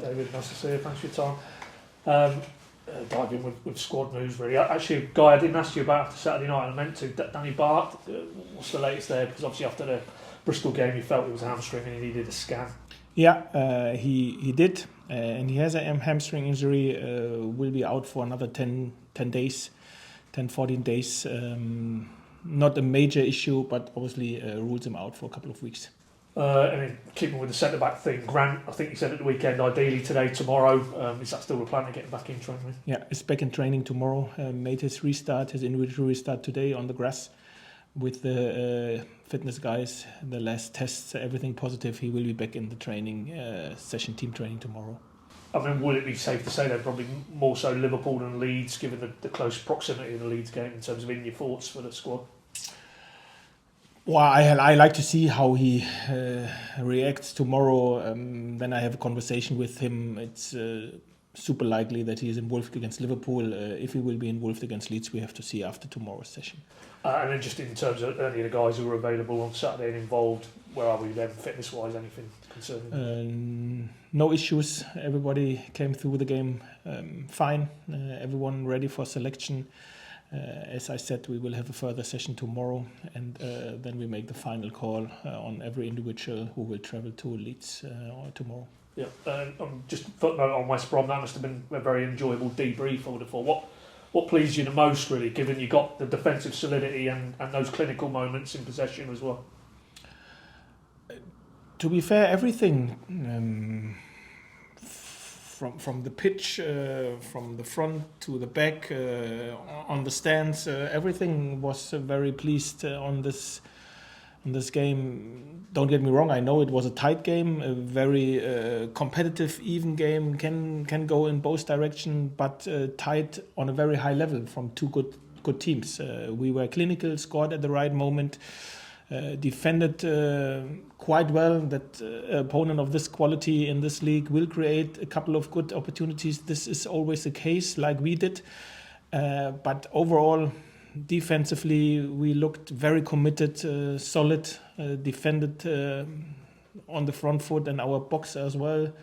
David. Nice to see you. Thanks for your time. Dive in with squad news, really. Actually, a guy I didn't ask you about after Saturday night, I meant to, Danny Bart. What's the latest there? Because obviously after the Bristol game, you felt it was a hamstring and he needed a scan. Yeah, he did. And he has a hamstring injury, will be out for another 10 days, 14 days. Not a major issue, but obviously rules him out for a couple of weeks. And then keeping with the centre-back thing, Grant, I think you said at the weekend, ideally today, tomorrow. Is that still the plan to get him back in training? Yeah, he's back in training tomorrow. Made his individual restart today on the grass with the fitness guys. The last tests, everything positive. He will be back in the training session, team training tomorrow. I mean, would it be safe to say they're probably more so Liverpool than Leeds, given the close proximity of the Leeds game in terms of in your thoughts for the squad? Well, I like to see how he reacts tomorrow. When I have a conversation with him, it's super likely that he is involved against Liverpool. If he will be involved against Leeds, we have to see after tomorrow's session. And then just in terms of any of the guys who were available on Saturday and involved, where are we then fitness-wise? Anything concerning? No issues. Everybody came through the game fine. Everyone ready for selection. As I said, we will have a further session tomorrow, and then we make the final call on every individual who will travel to Leeds tomorrow. Yeah, just footnote on West Brom, that must have been a very enjoyable debrief, I would have thought. What pleased you the most, really, given you got the defensive solidity and those clinical moments in possession as well? To be fair, everything. From the pitch, from the front to the back, on the stands, everything was very pleased on this game. Don't get me wrong, I know it was a tight game, a very competitive, even game, can go in both directions, but tight on a very high level from two good teams. We were clinical, scored at the right moment. Defended quite well. That opponent of this quality in this league will create a couple of good opportunities. This is always the case, like we did. But overall, defensively, we looked very committed, solid, defended on the front foot and our box as well.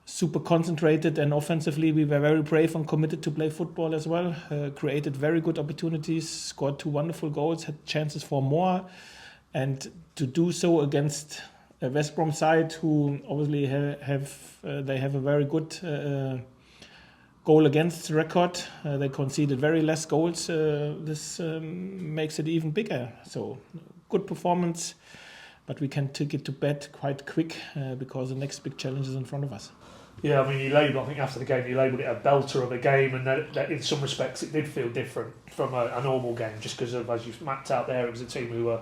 Super concentrated, and offensively we were very brave and committed to play football as well. Created very good opportunities, scored 2 wonderful goals, had chances for more. And to do so against a West Brom side who obviously have a very good goal against record. They conceded very less goals. This makes it even bigger. So good performance, but we can take it to bed quite quick because the next big challenge is in front of us. Yeah, I mean, I think after the game you labelled it a belter of a game, and that in some respects it did feel different from a normal game, just because of, as you've mapped out there, it was a team who were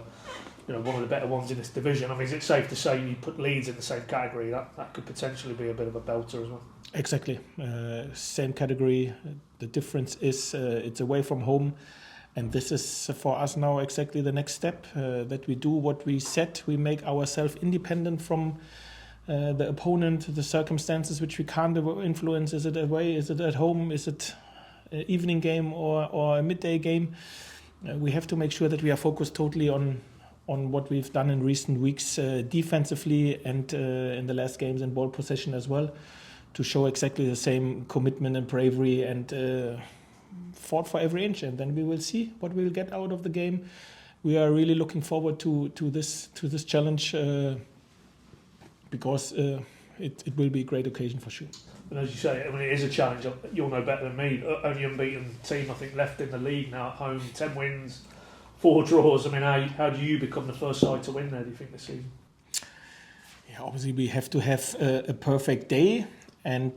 one of the better ones in this division. I mean, is it safe to say you put Leeds in the same category? That could potentially be a bit of a belter as well. Exactly. Same category. The difference is it's away from home. And this is for us now exactly the next step, that we do what we said. We make ourselves independent from the opponent, the circumstances which we can't influence. Is it away? Is it at home? Is it an evening game or a midday game? We have to make sure that we are focused totally on what we've done in recent weeks defensively and in the last games in ball possession as well, to show exactly the same commitment and bravery and fought for every inch. And then we will see what we will get out of the game. We are really looking forward to this challenge because it will be a great occasion for sure. And as you say, I mean, it is a challenge. You'll know better than me. Only unbeaten team, I think, left in the league now at home. 10 wins, 4 draws. I mean, how do you become the first side to win there, do you think, this season? Yeah, obviously we have to have a perfect day, and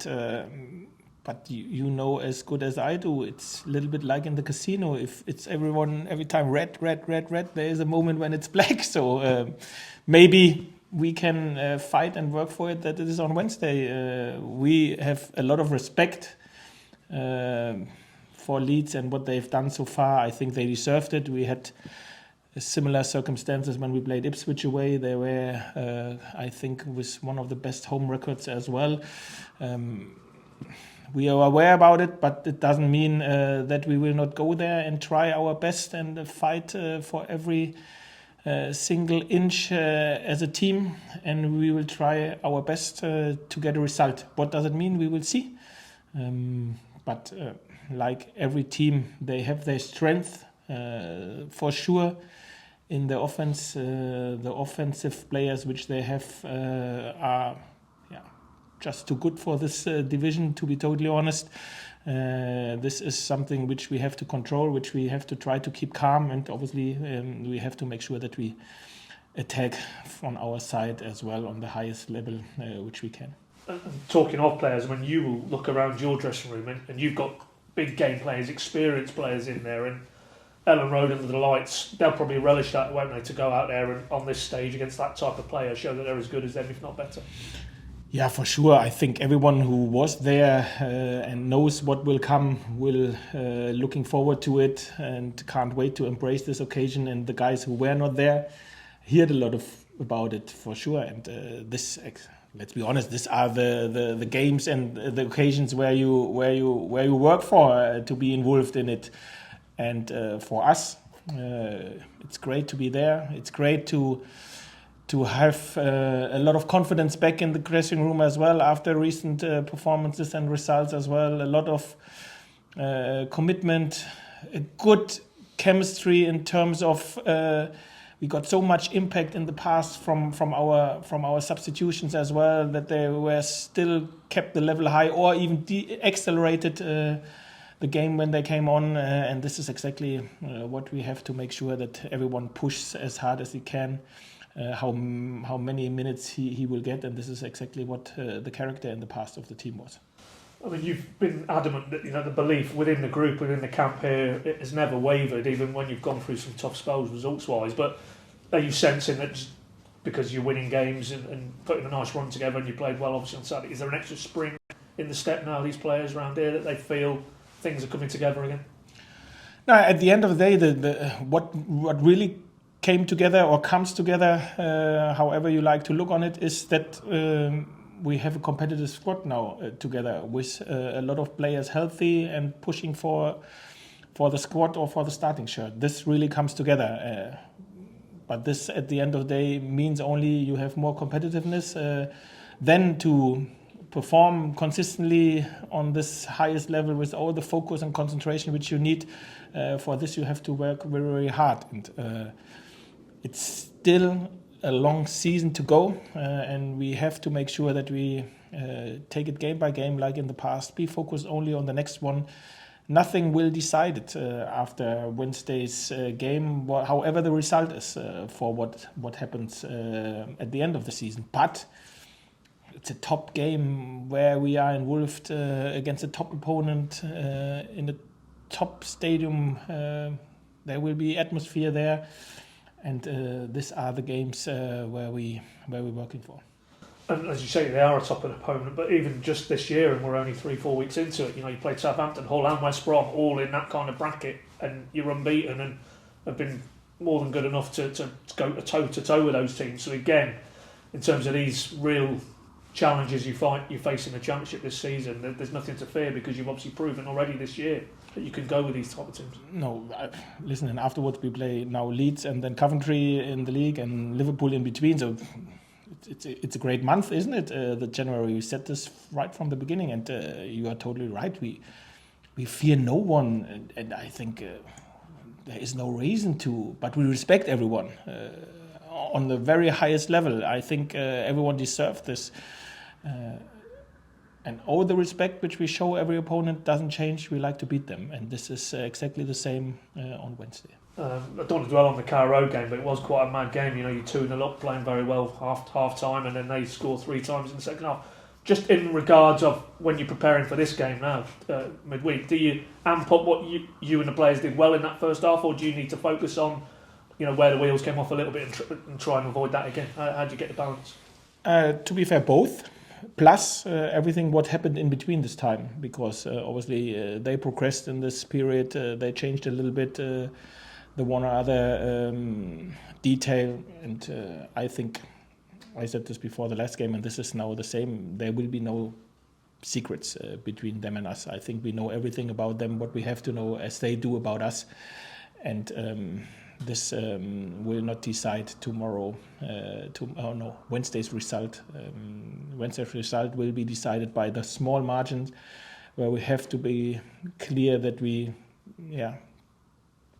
but you know as good as I do, it's a little bit like in the casino. If it's every time red, there is a moment when it's black. So maybe we can fight and work for it that it is on Wednesday. We have a lot of respect for Leeds and what they've done so far. I think they deserved it. We had similar circumstances when we played Ipswich away. They were, I think, with one of the best home records as well. We are aware about it, but it doesn't mean that we will not go there and try our best and fight for every single inch as a team, and we will try our best to get a result. What does it mean? We will see. But like every team, they have their strength for sure. In the offense, the offensive players which they have are just too good for this division, to be totally honest. This is something which we have to control, which we have to try to keep calm, and obviously we have to make sure that we attack on our side as well on the highest level which we can. Talking of players, when you will look around your dressing room and you've got big game players, experienced players in there, and Elland Road under the lights, they'll probably relish that, won't they, to go out there and on this stage against that type of player, show that they're as good as them, if not better. Yeah, for sure. I think everyone who was there and knows what will come will looking forward to it and can't wait to embrace this occasion. And the guys who were not there heard a lot about it for sure. And let's be honest, these are the games and the occasions where you work for to be involved in it. And for us, it's great to be there. It's great to have a lot of confidence back in the dressing room as well after recent performances and results as well. A lot of commitment, a good chemistry in terms of we got so much impact in the past from our substitutions as well, that they were still kept the level high or even accelerated the game when they came on, and this is exactly what we have to make sure that everyone pushes as hard as he can. How many minutes he will get, and this is exactly what the character in the past of the team was. I mean, you've been adamant that the belief within the group, within the camp here, it has never wavered, even when you've gone through some tough spells results-wise. But are you sensing that just because you're winning games and putting a nice run together and you played well, obviously on Saturday, is there an extra spring in the step now, these players around here, that they feel things are coming together again? No, at the end of the day, what really came together or comes together, however you like to look on it, is that we have a competitive squad now together with a lot of players healthy and pushing for the squad or for the starting shirt. This really comes together. But this, at the end of the day, means only you have more competitiveness. Then to perform consistently on this highest level with all the focus and concentration which you need, for this you have to work very, very hard. And it's still a long season to go, and we have to make sure that we take it game by game like in the past. Be focused only on the next one. Nothing will decide it after Wednesday's game, however the result is for what happens at the end of the season. But it's a top game where we are involved against a top opponent in a top stadium. There will be atmosphere there. And these are the games where we're working for. And as you say, they are a top opponent, but even just this year, and we're only 3-4 weeks into it, you played Southampton, Hull and West Brom, all in that kind of bracket, and you're unbeaten and have been more than good enough to go toe-to-toe with those teams. So again, in terms of these real challenges you face in the Championship this season, there's nothing to fear, because you've obviously proven already this year that you can go with these type of teams. No, listen, and afterwards we play now Leeds and then Coventry in the league and Liverpool in between, so it's a great month, isn't it? The January, we said this right from the beginning, and you are totally right. We fear no one, and I think there is no reason to, but we respect everyone on the very highest level. I think everyone deserves this. And all the respect which we show every opponent doesn't change. We like to beat them, and this is exactly the same on Wednesday. I don't want to dwell on the Canaries Road game, but it was quite a mad game. You 2-0 up, playing very well half time, and then they score 3 times in the second half. Just in regards of when you're preparing for this game now, midweek, do you amp up what you and the players did well in that first half, or do you need to focus on where the wheels came off a little bit and try and avoid that again? How do you get the balance? To be fair, both. Plus everything what happened in between this time, because obviously they progressed in this period. They changed a little bit the one or other detail, and I think I said this before the last game, and this is now the same. There will be no secrets between them and us. I think we know everything about them, what we have to know, as they do about us, and this will not decide tomorrow. Wednesday's result. Wednesday's result will be decided by the small margins, where we have to be clear that we,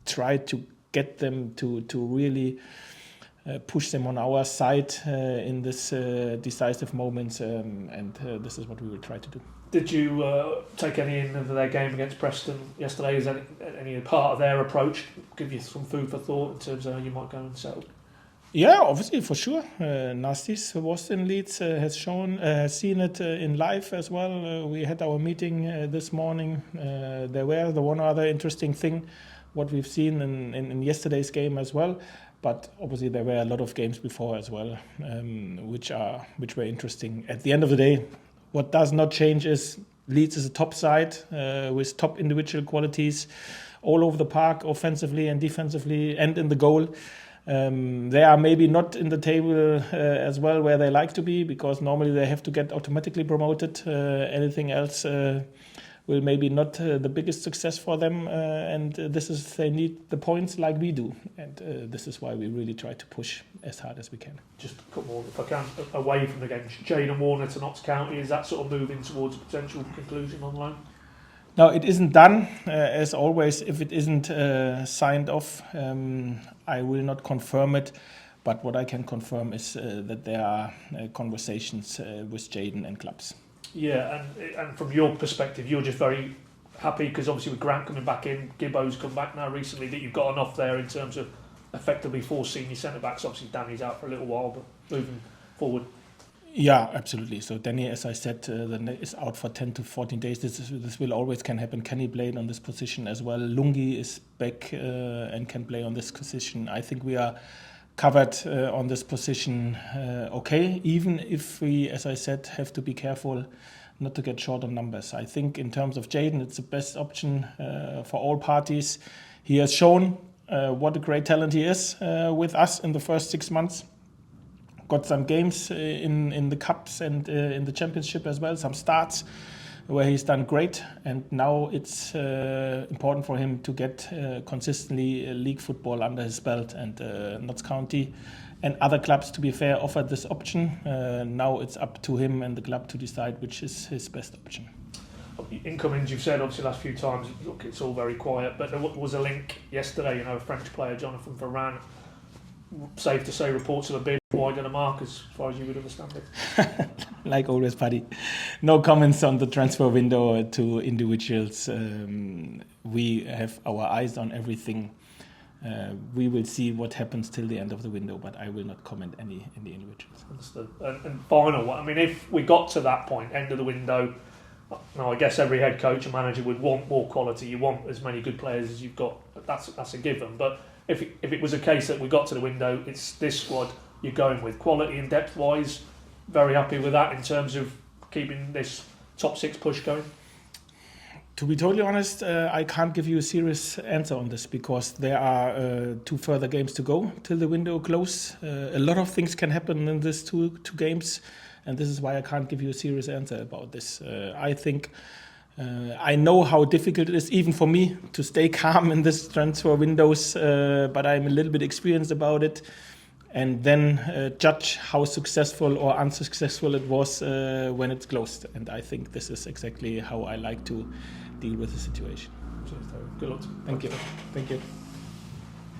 try to get them to really push them on our side in this decisive moments, and this is what we will try to do. Did you take any in of their game against Preston yesterday? Is any part of their approach give you some food for thought in terms of how you might go and settle? Yeah, obviously, for sure. Nastis was in Leeds, has seen it in live as well. We had our meeting this morning. There were the one other interesting thing, what we've seen in yesterday's game as well. But obviously there were a lot of games before as well, which were interesting. At the end of the day, what does not change is Leeds is a top side with top individual qualities all over the park, offensively and defensively, and in the goal. They are maybe not in the table as well where they like to be, because normally they have to get automatically promoted. Anything else will maybe not the biggest success for them, and they need the points like we do, and this is why we really try to push as hard as we can. Just a couple more, if I can, away from the game. Jayden Warner to Notts County, is that sort of moving towards a potential conclusion on loan? No, it isn't done. As always, if it isn't signed off, I will not confirm it. But what I can confirm is that there are conversations with Jayden and clubs. Yeah, and from your perspective, you're just very happy because obviously with Grant coming back in, Gibbo's come back now recently, that you've got enough there in terms of effectively 4 senior centre-backs. Obviously Danny's out for a little while, but moving forward. Yeah, absolutely. So Danny, as I said, is out for 10 to 14 days. This will always can happen. Kenny played on this position as well. Lungi is back and can play on this position. I think we are covered on this position okay, even if we, as I said, have to be careful not to get short on numbers. I think in terms of Jayden, it's the best option for all parties. He has shown what a great talent he is with us in the first 6 months. Got some games in the Cups and in the Championship as well, some starts where he's done great, and now it's important for him to get consistently league football under his belt, and Notts County and other clubs, to be fair, offered this option. Now it's up to him and the club to decide which is his best option. Incomings, you've said obviously last few times, look, it's all very quiet, but there was a link yesterday, a French player, Jonathan Varane, safe to say reports of a bid wider than mark as far as you would understand it. Like always, Paddy. No comments on the transfer window to individuals. We have our eyes on everything. We will see what happens till the end of the window, but I will not comment any individuals. Understood. And final one, if we got to that point, end of the window, now I guess every head coach and manager would want more quality. You want as many good players as you've got. That's a given. But if it was a case that we got to the window, it's this squad you're going with, quality and depth wise. Very happy with that in terms of keeping this top 6 push going. To be totally honest, I can't give you a serious answer on this because there are 2 further games to go till the window close. A lot of things can happen in these two games, and this is why I can't give you a serious answer about this. I think I know how difficult it is even for me to stay calm in this transfer windows, but I'm a little bit experienced about it, and then judge how successful or unsuccessful it was when it's closed. And I think this is exactly how I like to deal with the situation. Good luck. Thank you.